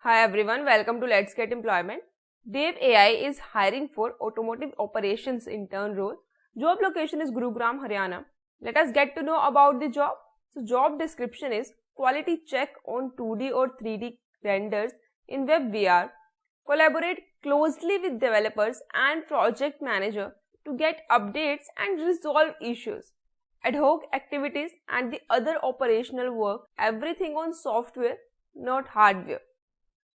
Hi everyone, welcome to Let's Get Employment. DaveAI is hiring for Automotive Operations Intern role. Job location is Gurugram, Haryana. Let us get to know about the job. So job description is quality check on 2D or 3D renders in web VR. Collaborate closely with developers and project manager to get updates and resolve issues. Ad hoc activities and the other operational work, everything on software, not hardware.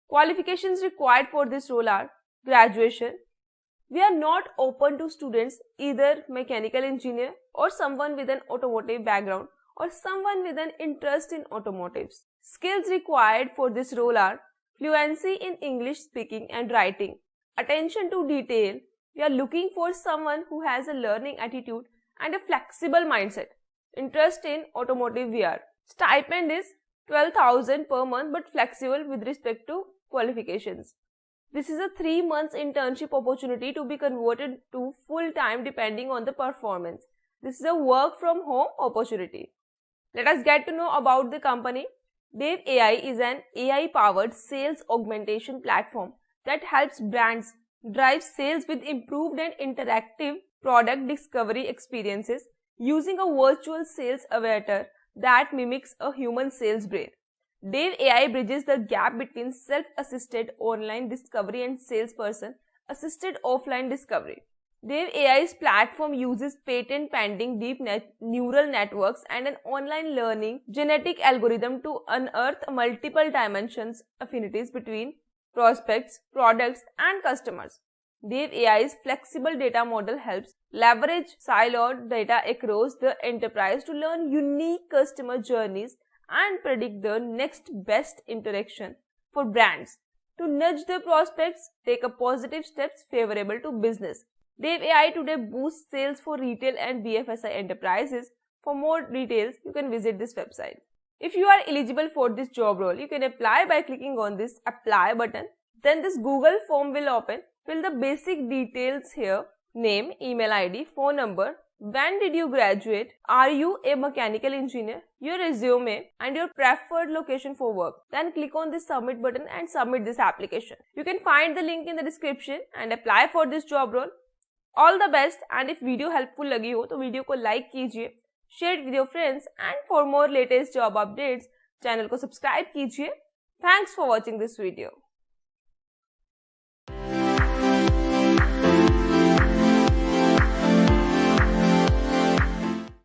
Qualifications required for this role are graduation. We are not open to students either mechanical engineer or someone with an automotive background or someone with an interest in automotives. Skills required for this role are fluency in English speaking and writing. Attention to detail. We are looking for someone who has a learning attitude and a flexible mindset. Interest in automotive VR. Stipend is 12,000 per month but flexible with respect to qualifications. This is a 3 months internship opportunity to be converted to full-time depending on the performance. This is a work from home opportunity. Let us get to know about the company. DaveAI is an AI-powered sales augmentation platform that helps brands drive sales with improved and interactive product discovery experiences using a virtual sales avatar that mimics a human sales brain. DaveAI bridges the gap between self-assisted online discovery and salesperson-assisted offline discovery. DaveAI's platform uses patent-pending deep neural networks and an online learning genetic algorithm to unearth multiple dimensions affinities between prospects, products, and customers. DaveAI's flexible data model helps leverage siloed data across the enterprise to learn unique customer journeys and predict the next best interaction for brands. To nudge the prospects, take a positive steps favorable to business. DaveAI today boosts sales for retail and BFSI enterprises. For more details, you can visit this website. If you are eligible for this job role, you can apply by clicking on this apply button. Then this Google form will open. Fill the basic details here: name, email ID, phone number, when did you graduate, are you a mechanical engineer, your resume and your preferred location for work. Then click on this submit button and submit this application. You can find the link in the description and apply for this job role. All the best, and if video helpful लगी हो तो video को like कीजिए, share with your friends, and for more latest job updates channel को subscribe कीजिए. Thanks for watching this video.